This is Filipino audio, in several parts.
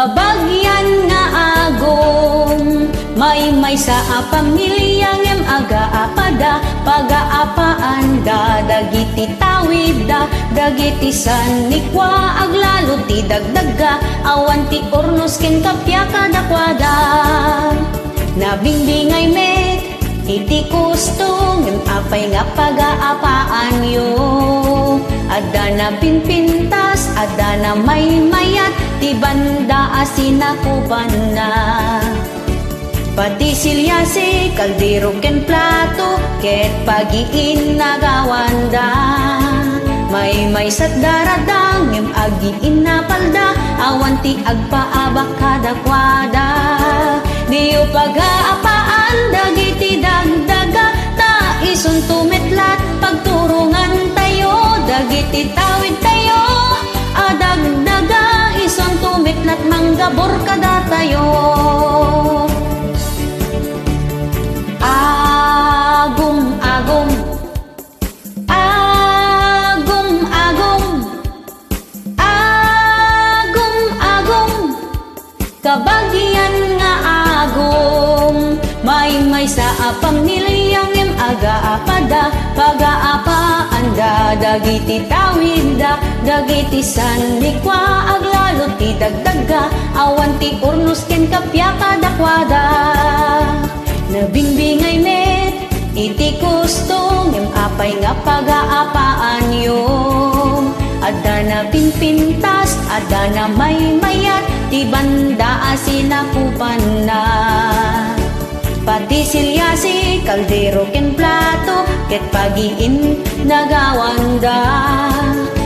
Kabagyan nga agom, may sa pamilyang em aga-apada, pag-aapaanda, dagiti tawida, dagiti sanikwa, aglalo ti dagdaga, awan ti ornos ken kapya kadakwada. Nabingbingay met, iti kusto, ngem apay nga pag-aapaan yo. Ada na pinpintas, ada na may mayat, ti banda asinakupan na. Pati silyasi, kaldero ken plato, ket pagiin nagawanda. May sat daradang, ngem agiin na palda, awan ti agpaabak kadakwada. Diyo pag-aapaan, dagiti dagdaga, ta ison tumetlat, pagturungan tayo, dagiti tawid tayo, adagdaga, ison tumetlat, manggabor kada tayo. Agum, agum, agum, agum, agum, agum, kabagyan nga agum, may sa pamilyang em aga-apada, pag-aapaanda, dagiti tawida, dagiti sanikwa, aglalo ti dagdaga, awan ti urnos ken kapya kadakwada. Nabingbingay met, iti kusto, ngem apay nga pag-aapaan yo. Ada na pinpintas, ada na may mayat, ti banda asinakupan na. Pati silyasi, kaldero ken plato, ket pagiin nagawanda.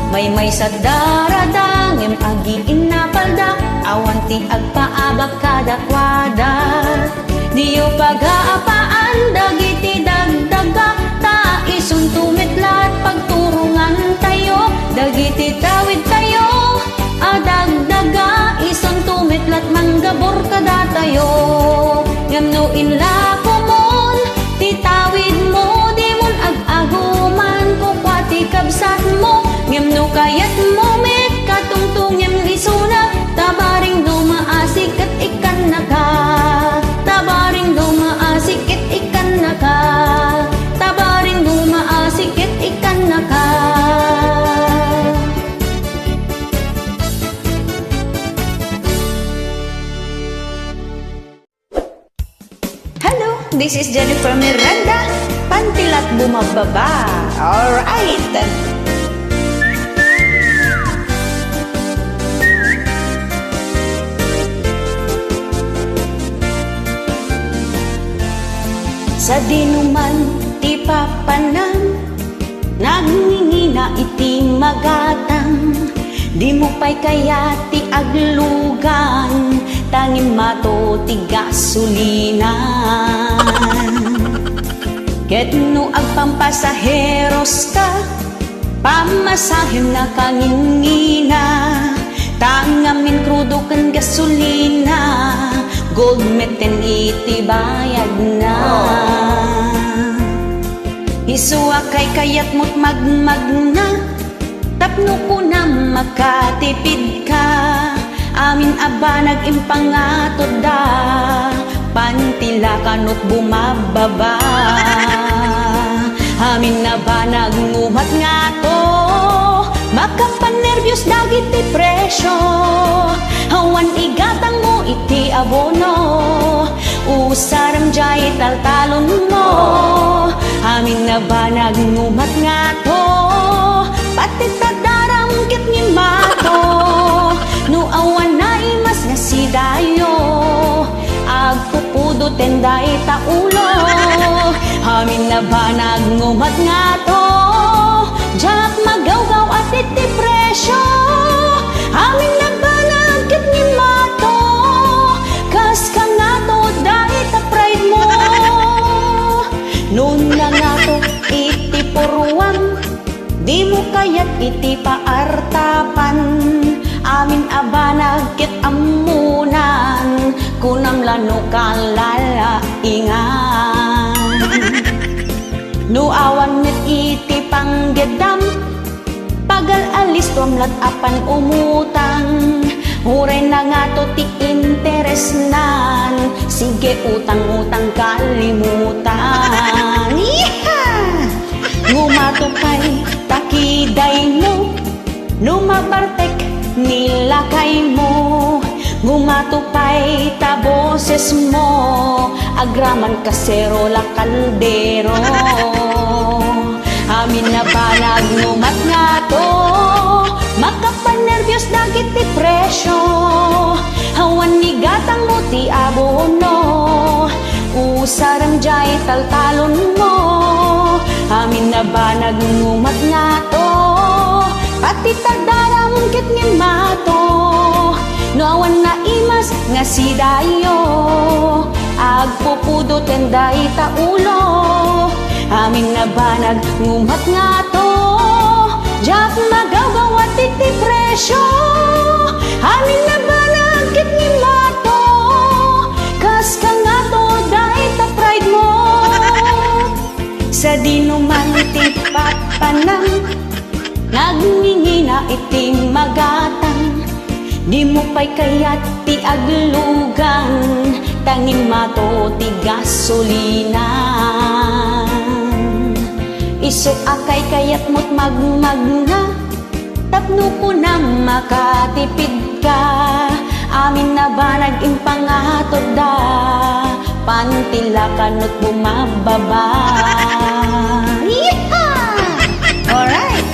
May sa daradang, ngem agiin na palda, awan ti agpaabak kadakwada. Diyo pag-aapaan, dagiti dagdaga, ta ison tumetlat, pagturungan tayo, dagiti tawid tayo, adagdaga, ison tumetlat, manggabor kada tayo. Ngem no inlako mon, ti tawid mo, di mon ag-aguman, kukwa ti kabsat mo, ngem no kayat mo met, katungtong ngem isuna, tabaring dumaasik at ikan naka. Tabaring dumaasik at ikan naka, tabaring dumaasik at ikan naka. Hello, this is Jennifer Miranda, pantilat bumababa. Alright. Sa dinuman ti papanan, nagngingina iti magatang, di mo pa'y kaya ti aglugan, tangin mato ti gasulinan. Ket no agpampasaheros ka, pamasahem na kangingina, tangamin krudo ken gasolina, gold meten iti bayad na. Isuwa kay kayat mo't magmagna, tapno ko na makatipid ka, amin aba nag-impangatod da, pantila kanot bumababa. Amin na ba nagngumat nga to, makapanerbiyos dagiti presyo, awan igatang mo iti abono, usaram jay taltalon mo. Amin na ba nagngumat nga to, pati tadaram kit ni mato, no awan na imas nga sidayo, agpupudo tenday taulo. Amin na ba nagngumat nga to, jak magawgaw at iti presyo, amin na ba nagkit ni mato, kas ka nga to dahil ta pride mo. Noon na nga to iti puruan, di mo kaya't iti paartapan, amin aba nagkit amunan, kunam lano kalalaingan. No awan met iti panggedam, pagal alis tuamlat apan umutang, Huray na nga to ti interes nan, sige utang-utang kalimutan. Ngumatupay takiday mo, lumabartek nilakay mo. Ngumatupay ta boses mo, agraman kaserola kaldero. Amin na banag ngumat nga to, makapanervyos dagit ti presyo. Hawan ni gatang mo ti abono, usarang jay taltalon mo. Amin na banag ngumat nga to, pati tagdaram kit ngin mato. No awan na imas nga si dayo, agpupudo tenday ta ulo. Amin na banag ngumat nga to, jak magawgaw at iti presyo. Amin na banag kit ngin mato, kas ka nga to dahi ta pride mo. Sa dinuman ti papanang, nagngingina iti magatang. Di mo pa'y kayat ti aglugan, tangin mato ti gasolinan. Iso akay kayat mo't magmagna, tapno ko na makatipid ka. Amin na ba nag-impangatod da, pantila kanot bumababa. Alright!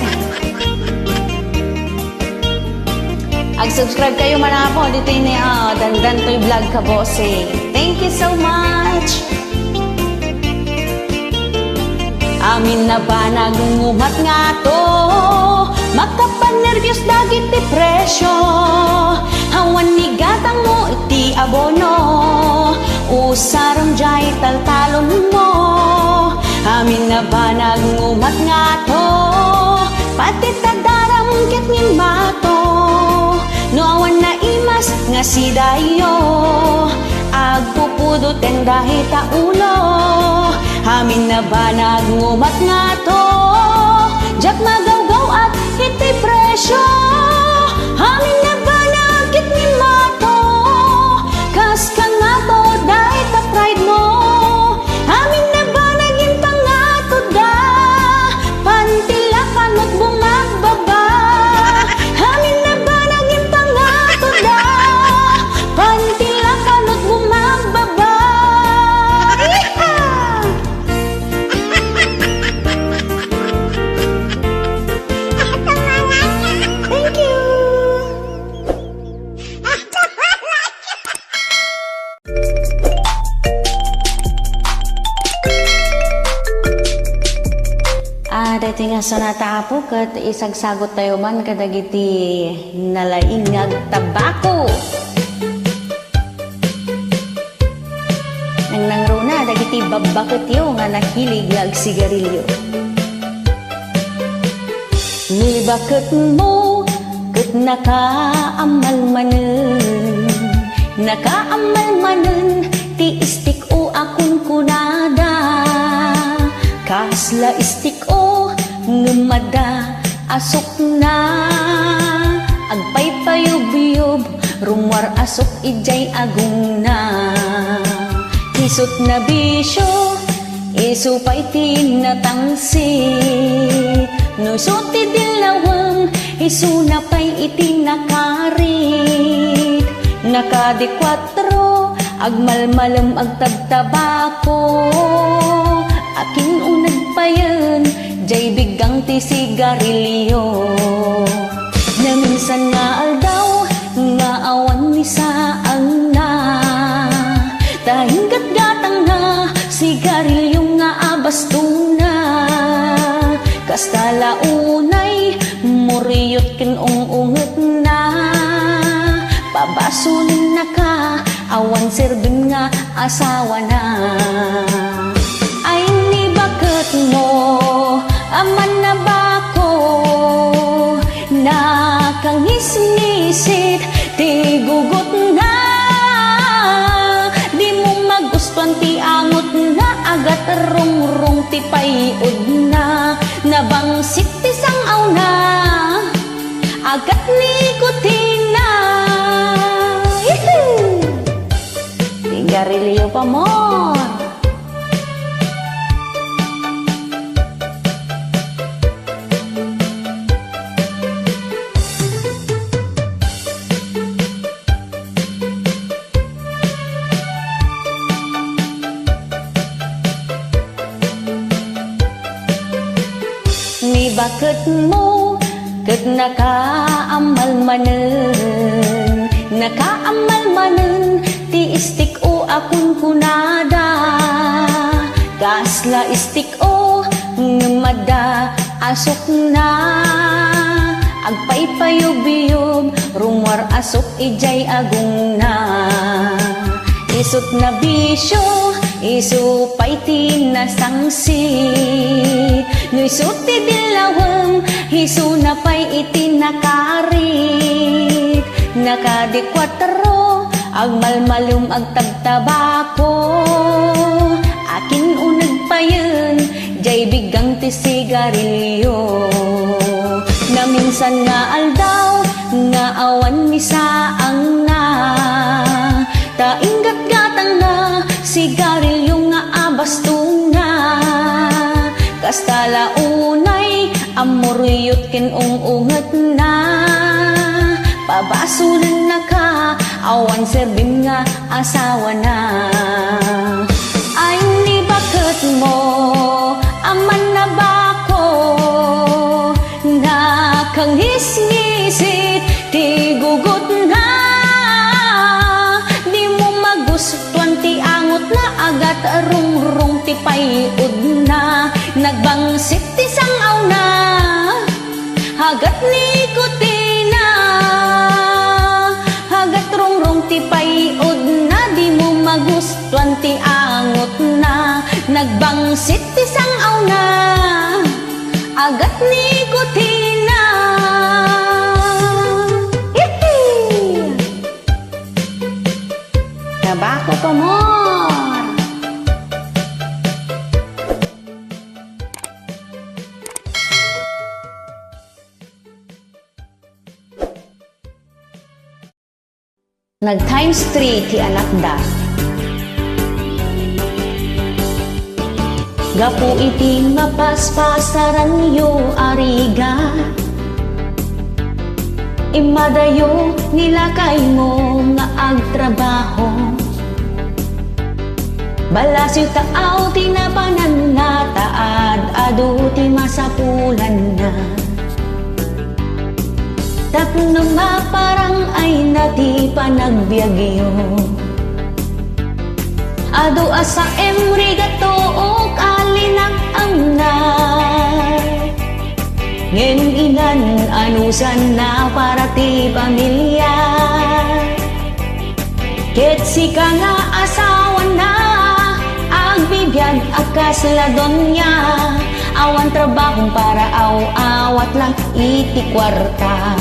Ag-subscribe kayo man po dito ni Dandan Toy Vlog ka bossing. Thank you so much. Amin na ba nagungumat nga to, makapanervyos dagit ti presyo. Hawan ni gatang mo iti abono, usarang jay taltalon mo. Amin na ba nagungumat nga to, pati tadaram kit ngin mato. No awan na imas nga si dayo, agpupudo tendahi ta ulo. Amin na ba nagungumat nga to, jak magawgaw at iti presyo. Amin na ba nagkit ngin mato, kas ka nga to dahi ta pride mo. Amin na ba naging pangato da, pantila kanot bumababa. Amin na ba naging pangato da, pantila kanot bumababa. Thank you. Dati nga sa natapo kat isagsagot tayo man kadagiti nalaingag tabako. Nang nangruna dagiti babakot yo nga nahilig ag sigarilyo. Nilibakot mo kat nakaamal manen ti istik o akong kunada. Kasla istik o ngumada asok na, agpaypayub-yub rumwar asok ijay agong na. Isot na bisyo isupay tinatangsit, nusot ti dilawang isunapay iti nakarit. Nakadikwatro agmalmalem agtabtabako, akin unag pa yan, jay bigang ti sigarilyo. Na minsan nga aldaw, nga awan ni saang na, tahing gatgatang na, sigarilyo nga abastong na. Kastala unay, muriyot kin ung-unget na, pabasulin na ka, awan sirbin nga asawa na. Mo aman na ba ko, nakangis-ngisit ti gugot na. Di mo magustuhan ti angot na, agat rung-rung ti payod na. Nabangsit ti sangaw na, agat nikotin na. sigarilyo pa more. Ni bakit mo kat nakaamal manen ti istik o akong kunada kasla istik o ngamada asok na agpaypayub-yub rumor asok ijay agong na isot na bisyo isupay ti nasangsi nuisot ti dilawang hiso na pay iti nakarit nakadikwatro agmalmalum agtagtabako akin unag pa yun jay bigang ti sigarilyo na minsan nga aldaw nga awan misaang na tainggat gatang na sigarilyo nga abastong na kastala unay amuryot kin ungat na pabasulan na ka awan serbim nga asawa na ay ni bakit mo aman na bako nakanghisngisit ti gugot na di mo magustuhan ti angot na agat rungrung ti payud na nagbangsit ti sangaw na hagat nikotina hagat rungrung ti payud na di mo magustuhan ti angot na nagbangsit ti sangaw na agat nikotina tabako pa more. Nag times 3 ti anak da. Gapu iti mapaspasaran yo ariga. Imadayo nilakay mo nga agtrabaho. Balasyo taaw tinapanan na taad adu ti masapulan na. Tapno maparang ay nati panagbiagyo adu asa emrigato o kalinak ang na ngem inan anusan na para ti pamilya ket sika nga asawa na agbibiyag akasladon niya awan trabahong para awat lang iti kwarta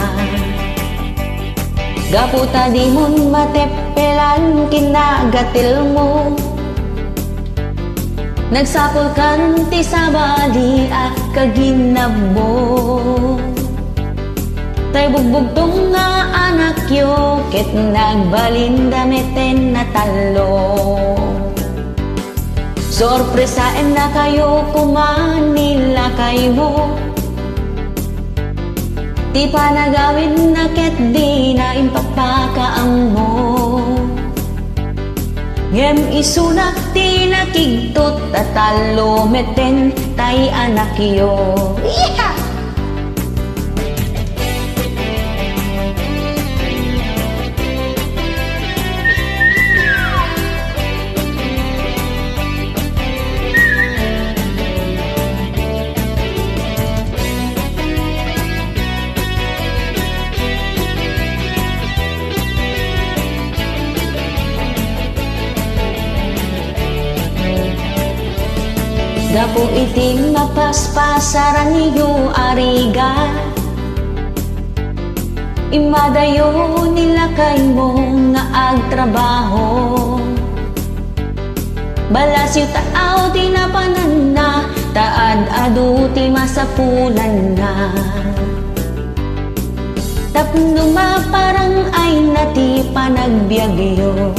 gaputa di mon matepelan kinagatil mo nagsapol kan ti sabali kaginabo tay bugbugtong nga anak yo ket nagbalinda meten na talo sorpresaen na kayo kumanila kayo ti panagawin na ket di na impapakaang mo ngem isunak ti nakigtot tatalo meten tay anak yo yeah! Gapu iti mapaspasaran niyo ariga imadayo nilakay mo nga agtrabaho balasyo taaw tinapanan na taad adu ti masapulan na tapno maparang ay nati panagbiagyo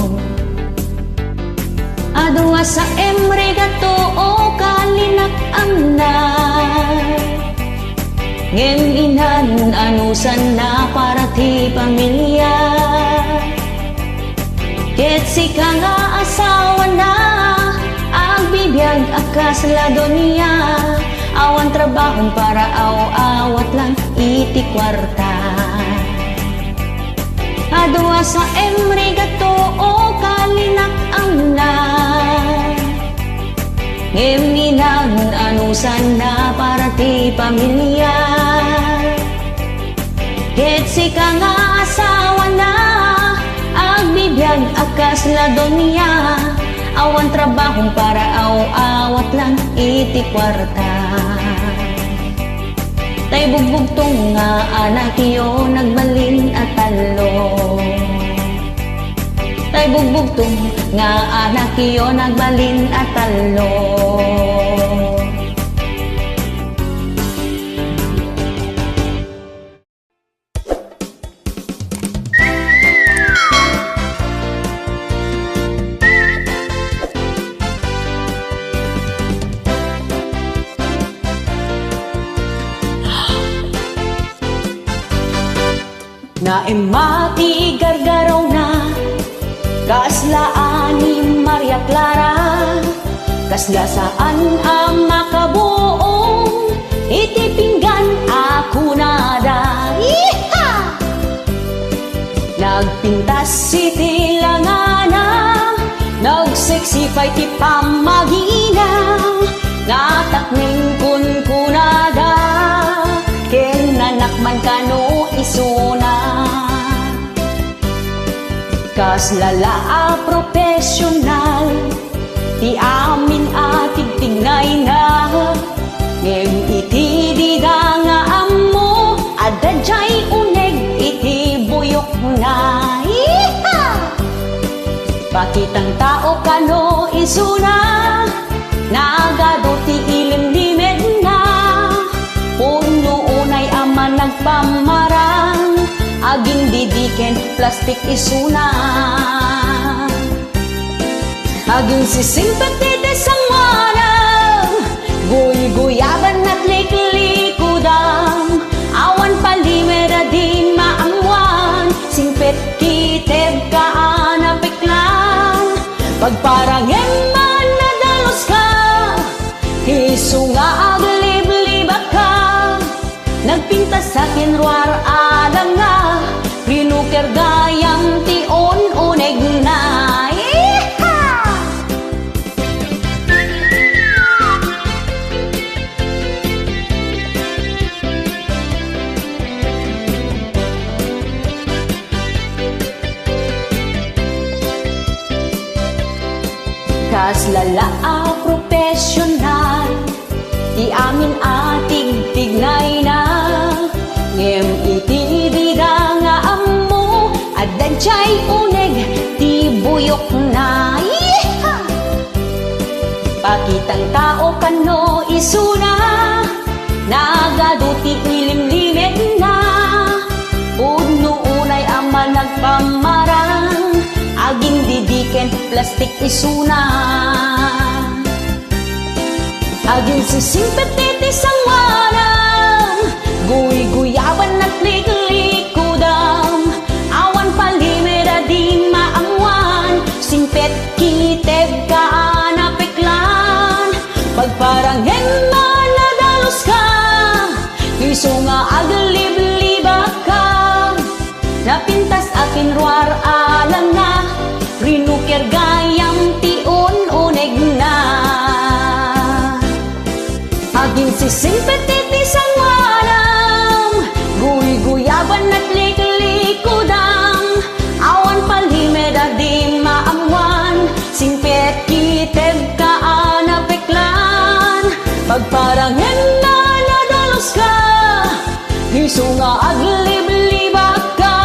sa emre gato o kalinak amna. Ngem inan anusan na para ti pamilya. Ket si ka nga asawa na, agbibiyag akas lado niya. Awan trabahon para awat lang iti kwarta. Adwa sa emre gato o kalinak amna. Ngem inan anusan na para ti pamilya. Ket si ka nga asawa na, agbibiyag akas lado niya. Awan trabahon para awat lang iti kwarta. Tay bugbugtong nga anak yo nagbalin at talo. Tay bugbugtong nga anak yo nagbalin at talo. Na emati gargaraw na, kaslaan ni Maria Clara, kasla saan ang makabuong, iti pinggan ako nada. Yeeha! Nagpintas iti langana, nagseksipay ti pamagina, natakning kun kunada, ken nanakman kano isuna. Kas lala profesional, ti amin atig tingay na. Ngem iti dida nga ammo, adadjay uneg iti buyok na. Yeeha! Pakitang tao kano isuna, nagado ti ilimlimed na. Puno unay ama nagpamarang, aging didiken plastik isuna. Aging sisimpati desangwanang, guy-guyaban at liklikudang. Awan palimera din maamwan, simpet kiteb kaanapiklan. Pagparangem man nadalos ka, iso nga aglib-libak ka. Nagpintas sa kinruar alam nga, rinuker gayang tion uneg na. Yeeha! Kas lala profesional, di amin atig tignay na. Ngem iti bida nga ammo, adadjay uneg ti buyok na. Yeeha! Pakitang tao kano isuna, nagado ti ilimlimed na. Puno unay ama nagpamarang, aging didiken plastik isuna. Aging sisimpet iti sangwanang, guy-guyaban at liklikudang. Awan palimera di maamwan, simpet kiteb kaanapiklan. Pagparanghen man nadalos ka, iso nga aglib-libak ka. Napintas akin ruar alam na, rinuker gayang tion uneg na. Aging sisimpet iti sangwanang, guy-guyaban at liklikudang. Awan palimera di maamwan, simpet kiteb kaanapiklan. Pagparanghen na nadalos ka, iso nga aglib-libak ka.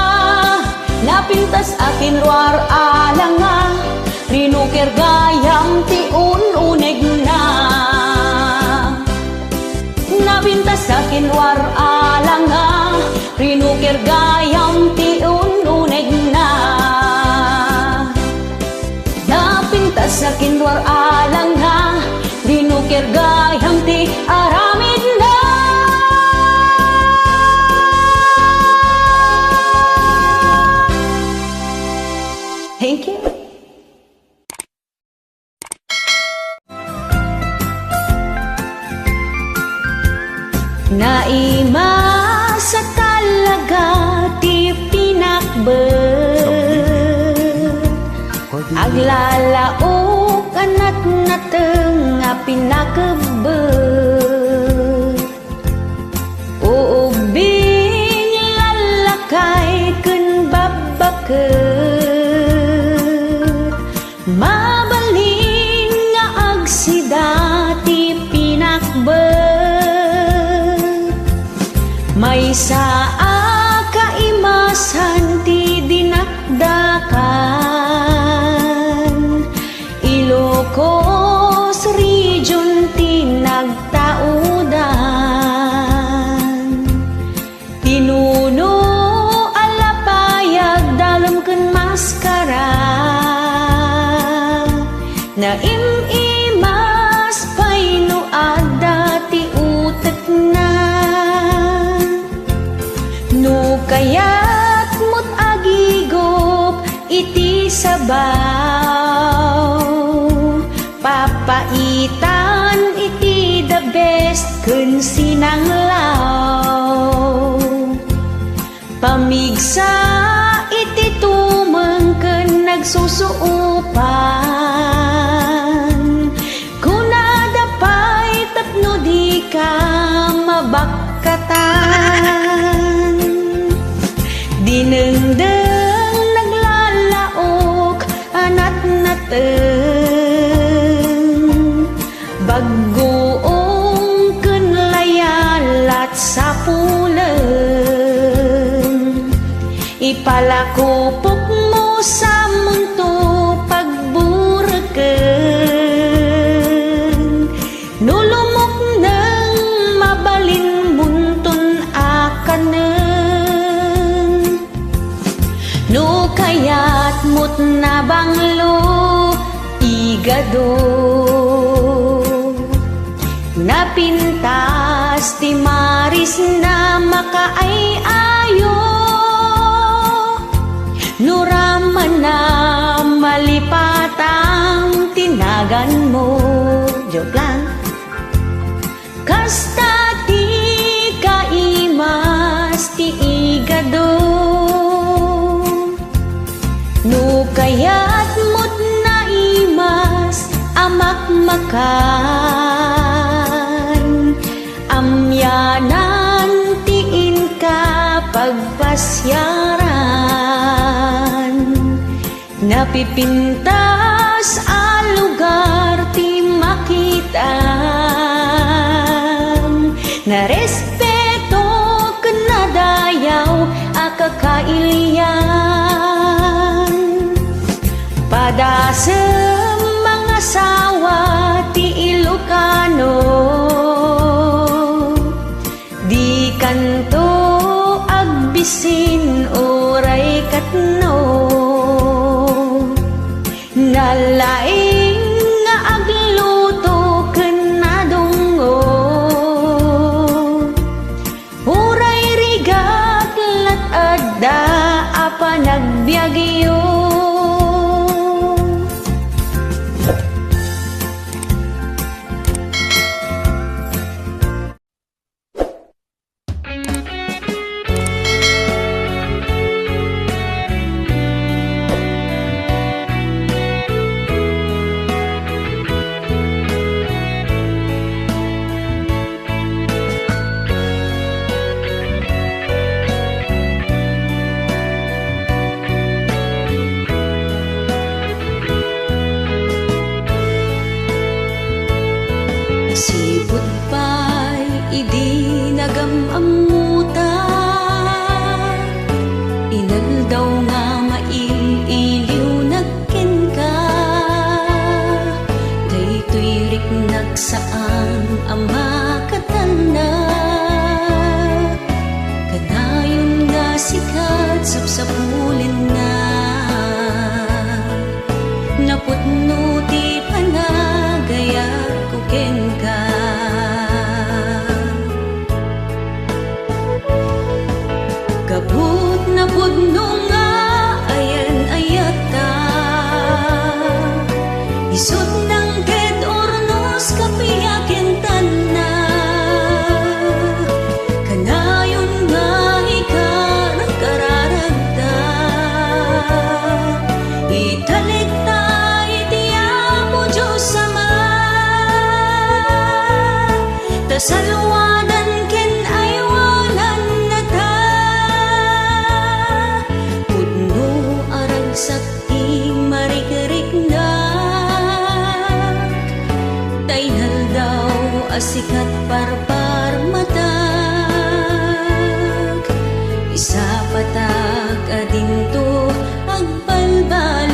Napintas akin ruar alang nga, rinuker gayang tion uneg na. Napintas akin ruar alang nga, rinuker gayang tion uneg na. Mapintas sa kinwar alang ha, dinukir gayam ti aramid na. Thank you. Naima sa talaga ti pinakbet, aglalaok anat nateng nga pinakbet. Uubing lalakay ken babaket, mabalin nga agsida ti pinakbet. May saa kaimasan ti dinakdakan, Ilocos Region ti nagtaudan. Tinuno alapayag dalem ken maskara, na im-imas payno adda ti utek na. No kayat mo't agigop iti sabaw, papaitan iti the best ken sinanglaw. Pamigsa iti tumeng ken nagsusuupan, kunadapay tapno di ka mabakatan. Dinengdeng naglalaok anat nateng, baggoong ken layalat sa pulen. Ipalakupok mo sa munto pagburken, nulumok nang mabalin munton akanen. No kayat mo't nabanglo igado, napintas ti maris na makaay-ayo, nuraman na malipatang tinagan mo. Joke lang. Kasta ti kaimas ti igado, no kayat mo't naimas amakmakan, amyanan tiin ka pagpasyaran. Napipintas a lugar ti makitan, na respeto ken nadayaw a kakailian. Padasem mga sawa ti Ilocano, di kanto agbisin oray katno. Nalaing nga agluto ken nadungo, uray rigat lat adda apa nagbiagyo. Sipot pa'y idi nagamamuta, inaldaw nga maililiw nagken ka. Daytoy riknag saan ang makatanda, kanayon nga sikat sapsapulin na. Naputno Isut ng ket ornos kapiyakin tanna, kanayon nga ikar kararagda. Italikta itiapo Diyos Ama, tasalwadan ken aywanan na ta. Pudno aragsak ing marikiriknak, tainal daw asikat parpar matag. Isa patak adinto agbalbaliw,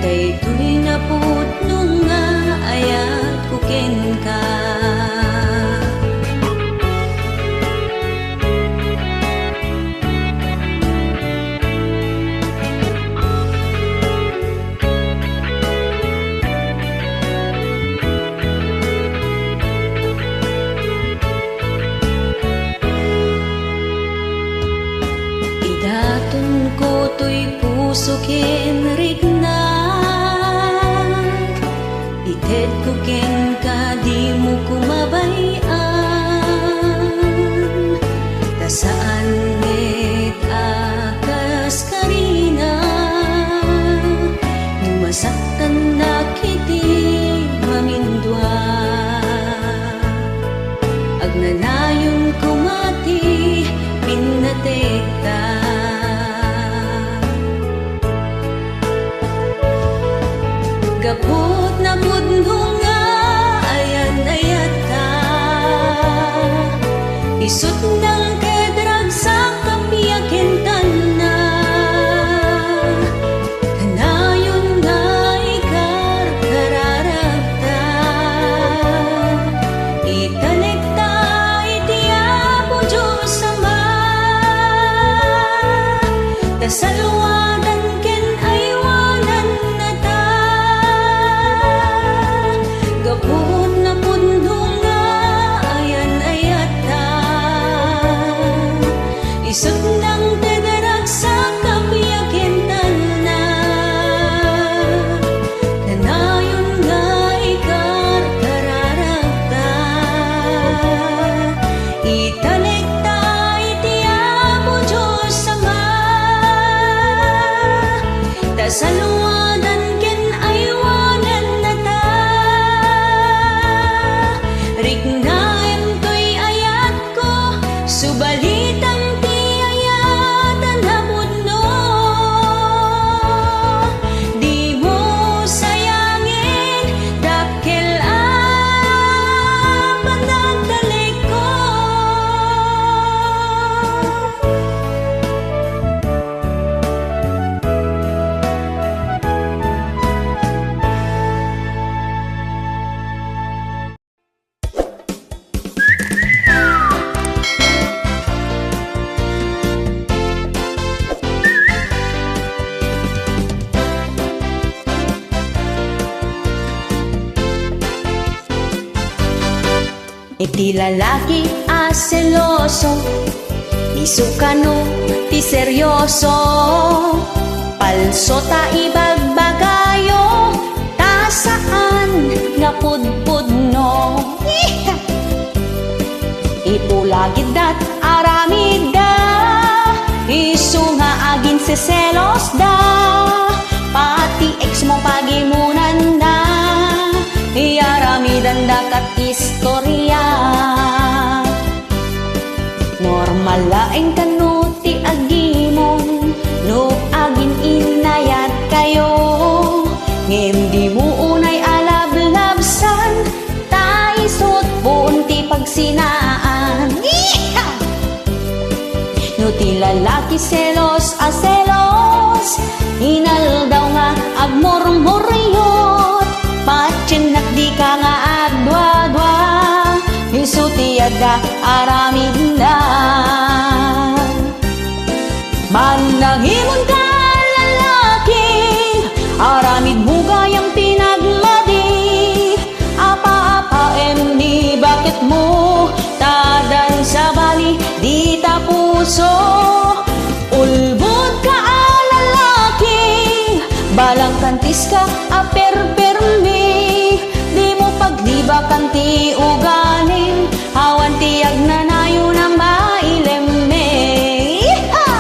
daytoy na pudno nga ayat kuken ka. Idaton ko to'y puso ken rignak, ited ko ken ka di mo kumabayan. Ta saan met akas karina, numasaktan na kiti mamindwa. Agnanayon kumati pinatekta, gapot na pudno nga ayan-ayat ka. Isut ng kedrag sa kapiyakin tanna, kanayon nga ikar kararagda. Italikta itiapo Diyos Ama, tasalwadan ken aywanan na ta. Gapon na pudno nga ayan-ayat ta. Isut ng tedarag sa kapiyakin tanna, kanayon nga ikar kararagda. Italikta itiapo Diyos Ama, tasalwadan ken aywanan na ta. Rignaem to'y ayat ko, subalitan ti ayatan na pudno. Di mo sayangin dakkel panagdalik ko. Iti lalaki a seloso, di sukano, ti seryoso, palso ta ibagbagayo, ta saan nga pudpudno. Itulagid dat aramid da, isu nga agin seselos da, pati ex mo pagimunan da, iaramidan da kat istorya. Normal laeng kanuti agimon, no agin inayat kayo. Ngem di mo unay alablabsan, ta isut punti pagsinaan. No ti lalaki selos a selos, inal daw nga agmurmuryot, patyenak di ka nga agdwa-dwa, isutiyada aramid na. Manahimon ka lalaki, aramid mo gayang pinagmadi, apa-apa ni bakit mo tadan sa bali di ta puso. Ulbod ka lalaki, balang kanti kantis ka aper-permi, di mo paglibakan ti ugaling, awan tiyag na nayo na mailemme. Iha!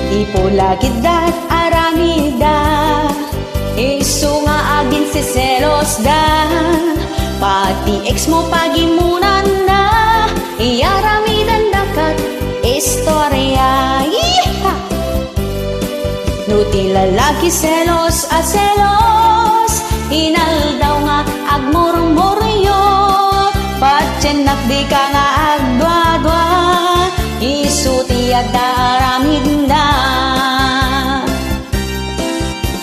Ipulagid dat aramida, iso nga agin si selos da, pati ex mo pagimunan na, iaramidan dakat istorya. Iha! No ti lalaki selos a selos, inaldaw nga agmurmuryo, patsenak di ka nga agdwa-dwa, iso ti adaramid na.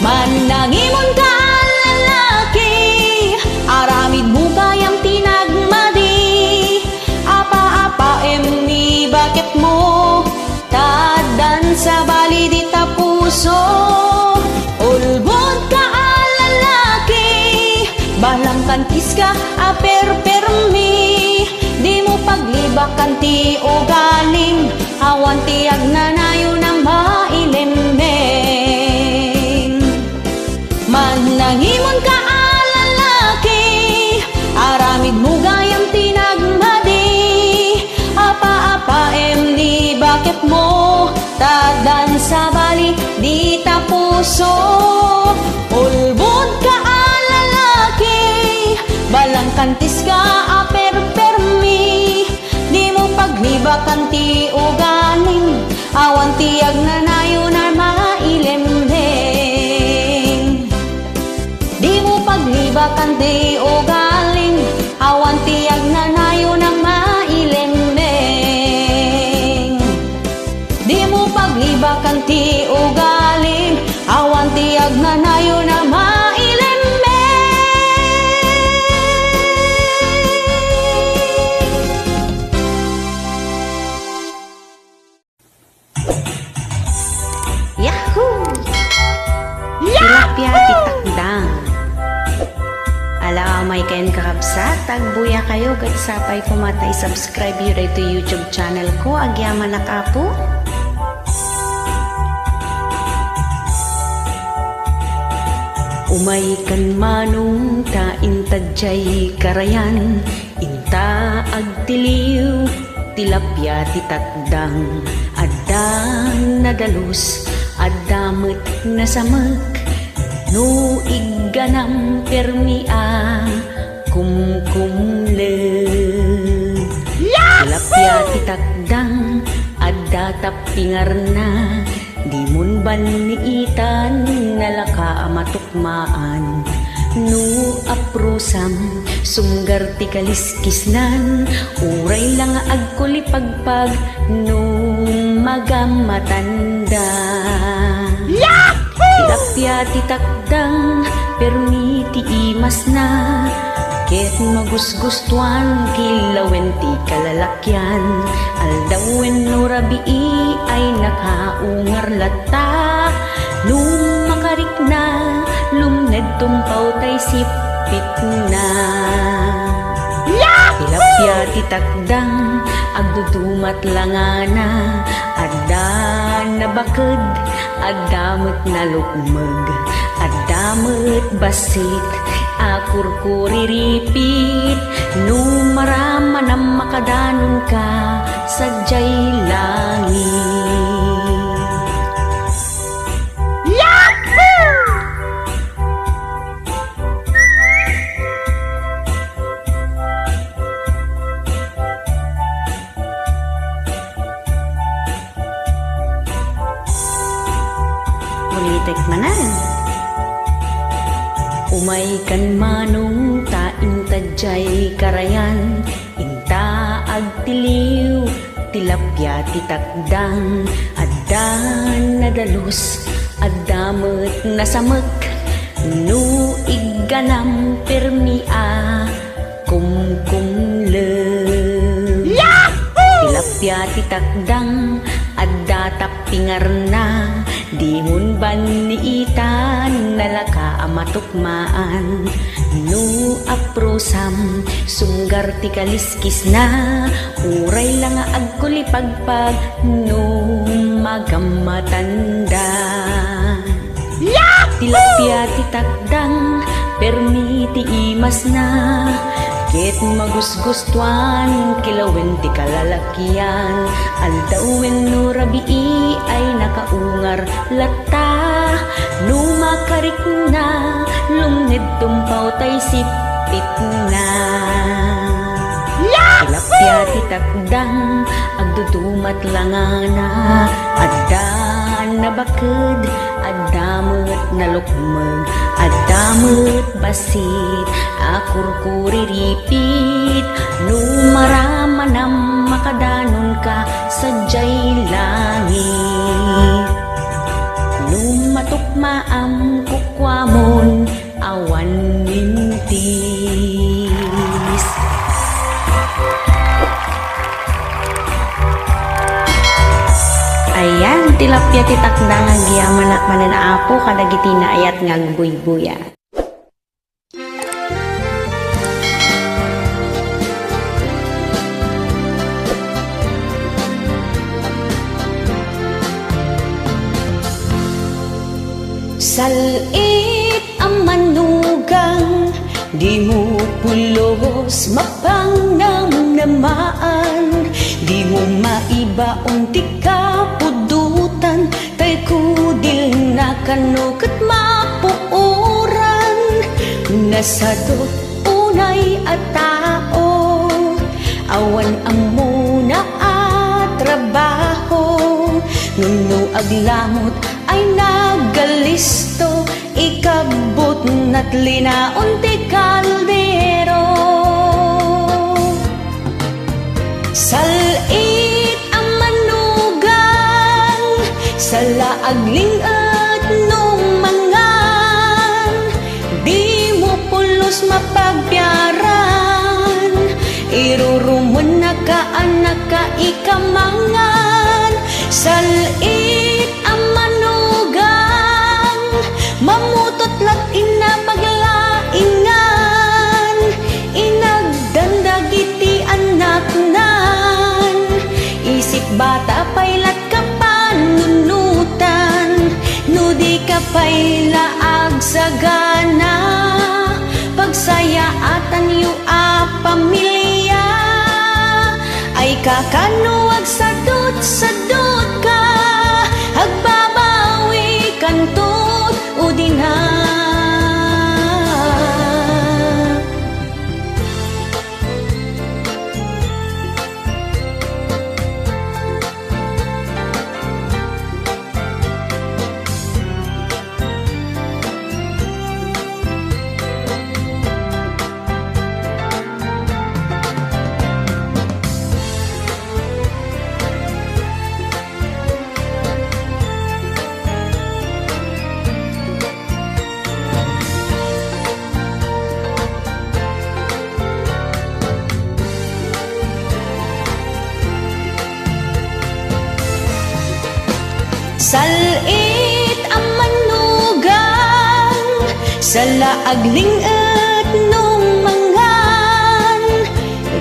Manangimon ka lalaki, aramid mo kayang tinagmadi, apa-apa emni bakit mo, tadan sa bali di tapuso. Ulbod ka lalaki, balang kantis ka aper-permi, di mo paglibakan ti ugaling, awan tiyag na nayo na mailembeng. Manangimon ka lalaki, aramid mo gayang tinagmadi, apa-apa emni bakit mo, tadan sa bali di tapuso. Ulbod ka lalaki, balang kantis ka aper-permi, di mo paglibakan ti ugaling, awan tiyag na nayo na mailembeng. Di mo paglibakan ti ugaling, awan tiyag na nayo na mailembeng. Di mo paglibakan ti ugaling, awan tiyag na nayo na mailembeng. Yahoo! Tilapia titakdang. Ala may kain kakabsat, tagbuya kayo kat sapay kumatay subscribe yun ito YouTube channel ko, agyaman na kapo. Umay kan manong ta intadjay karayan, inta agtiliw, tilapia titakdang, adang nadalus, adamet na samek, no igganam permia, kumkumle. Tilapia titakdang, adda tapingar na, di mun baniitan, nalaka amatukmaan, no aprosam, sunggar ti kaliskisnan, uray lang agkulipagpag, no magamatanda. Tilapia titakdang, permiti imas na, ket magusgustuan, kilawen ti kalalakyan, aldawen no rabii ay nakaungar lata, nung makarik na, lumned tumpaw tay sipit na. Tilapia titakdang, agdudumat langana, adda nabaked, addamet na lukmeg, addamet basit, akurkuriripit, numarama na makadanon ka, sadyay langit. Ulitek manan. Umay kan manong ta intadjay karayan, inta agtiliw, tilapia titakdang, addan nadalus, addamet na samek, no igganam permia, kumkumle. Tilapia titakdang, adda tapingar na, Di mun baniitan nalaka amatukmaan. No aprosam sunggar ti kaliskis na. Uray lang agkulipagpag no magamatanda. Tilapia ti takdang permiti imas na. Ket magusgustuan kilawin ti kalalakian. Aldawin no rabii ay nakaungar lata. Numakarik na lungid tumpaw tay sipit na. Tilapia ti takdang agdudumat langana. Addan na baked adamot na lukmeg. Adamot basit akurkuriripit. No maramanam makadanon ka sa jay langit. No matukmaam kukwamon awan mintis. Ayan, tilapia ti takda nga giyaman at mananaapo kadagiti na ayat nga buy-buya. Salit ang manugang, di mo pulos mapangnamnamaan. Di mo maibaon ti kapudutan, tay kudil na kanukat mapuuran. Nasadot unay at tao, awan amo na at trabaho. Nuno aglamot ay nagalisto, ikabot na't linaon ti kaldero. Salit ang manugang, sa laagling at nung mangan. Di mo pulos mapagbiaran, irurumun na ka anak ka ikamangan. Salit ang manugang, mamutot lat inapaglaingan. Inagdandagiti anak nan, isip bata paylat ka panunutan. No di ka paylaag sagana, pagsayaatan yu a pamilya. Ay kakanuag sadot ka, agbabawi kantot udina. Salit ang manugang, sa laagling at nung mangan.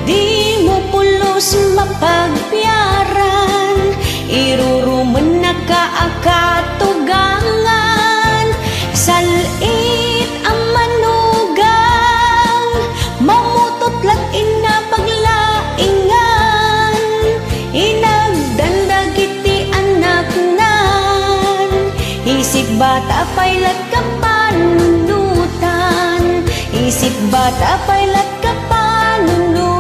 Di mo pulos mapagbiaran, iruruman na kaakatugangan. Salit ang manugang, mamutot lat inapaglaingan. Inagdandagiti anak nan, isip bata paylat ka panunutan. Isip bata paylat ka panunutan.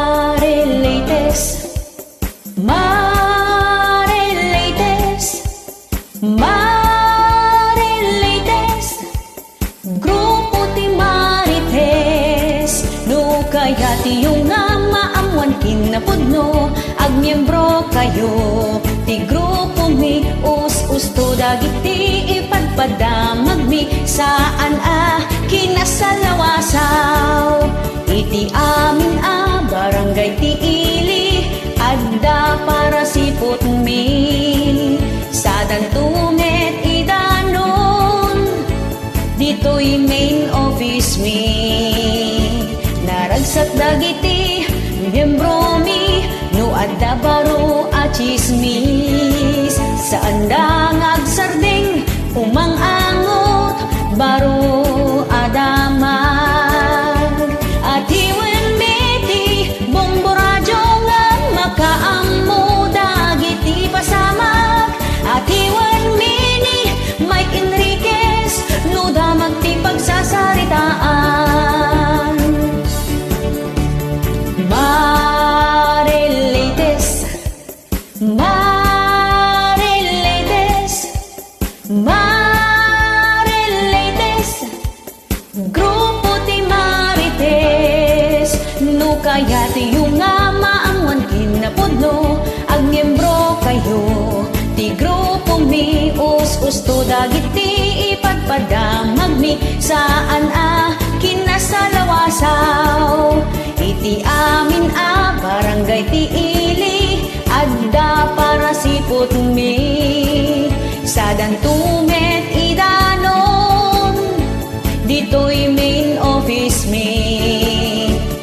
Marileites, Marileites, Marileites, grupo ti Marites. No kaya ti yung nga maamuan kinapudno, agmiyembro kayo ti grupo mi us-usto dagiti ipadpadamag mi saan kinasalawasaw iti amin barangay ti ili adda para sipot mi sa dantumet idanon dito'y main office mi naragsak dagiti miyembro mi no adda baro a chismis saan da ngagsardeng umang-angot baro adamag at iwen meti bombo radyo nga makaammo dagiti pasamag at iwen mini Mike Enriquez no damag ti pagsasaritaan Marilates Grupo ti Marites no kaya ti yung nga maamwan kinapudno ang miyembro kayo ti grupo mi us-usto dagiti ipadpadamag mi saan kinasalawasaw iti amin barangay ti ili adda para sipot mi sa dantumet idanon dito'y main office mi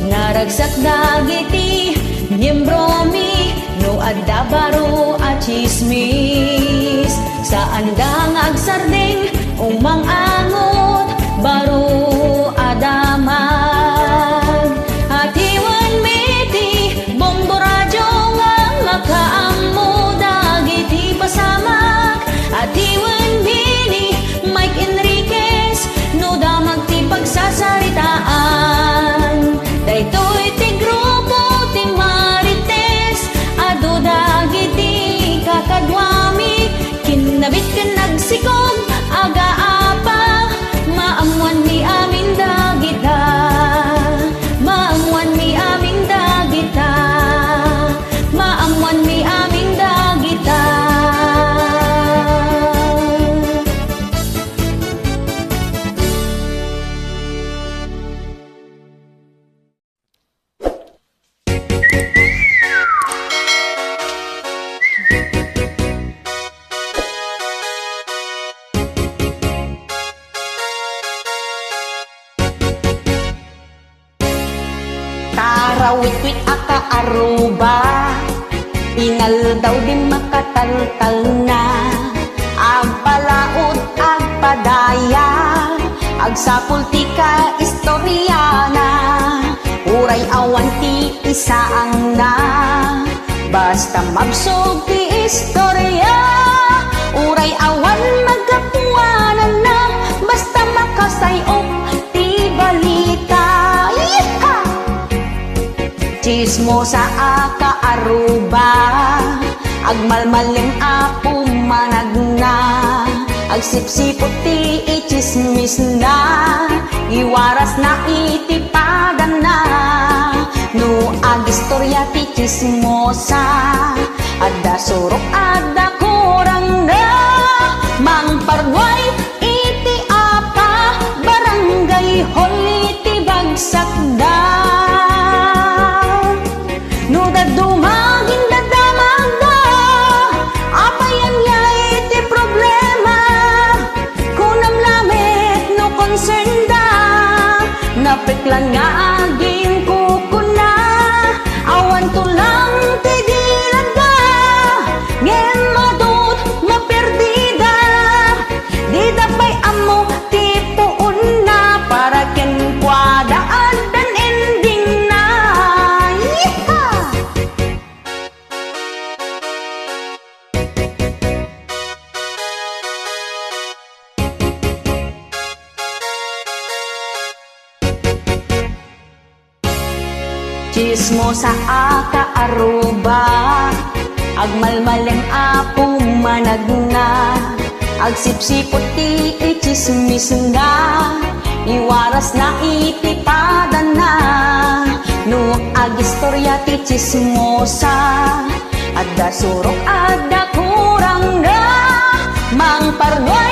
naragsak dagiti miyembro mi no adda baro a chismis saan da ngagsardeng umang-angot baro adamag at iwan meti bombo radyo nga makaammo dagiti pasamag at iwan bini Mike Enriquez no damag ti pagsasaritaan daytoy ti grupo ti Marites adu dagiti kakadwami kinabit ken nagsikog aga-apa maamuan mi amin dagita maamuan mi amin dagita maamuan mi amin dagita Karawit-wit aka aruba Ingal daw di makataltal na Agpalaod, agpadaya Agsapul ti ka istoryana Uray awan ti isaang na Basta magsog ti istorya Uray awan magapuanan na Basta makasayok ti balita Yeehaw! Chismosa aka aruba Agmalmaling apo managna Agsipsipot ti ichismis na Iwaras na itipadan na No agistorya ti chismosa Adda surok adda kurang na Mangparway iti apa Barangay hall iti bagsak da No dadumagin dadamag da Apayan niya iti problema Kunam lamit no concern da Napiklan nga aging kukuna Awan tulang ti dilaga Ngem madut maperdida Di dapay amo ti puun na Para ken kwadaan dan ending na Yeehaw! Chismosa aka aruba Agmalmaleng apo managna Agsipsipot ti ichismis na Iwaras na itipadan na No agistorya ti chismosa Adda surok adda na Mang Parnoy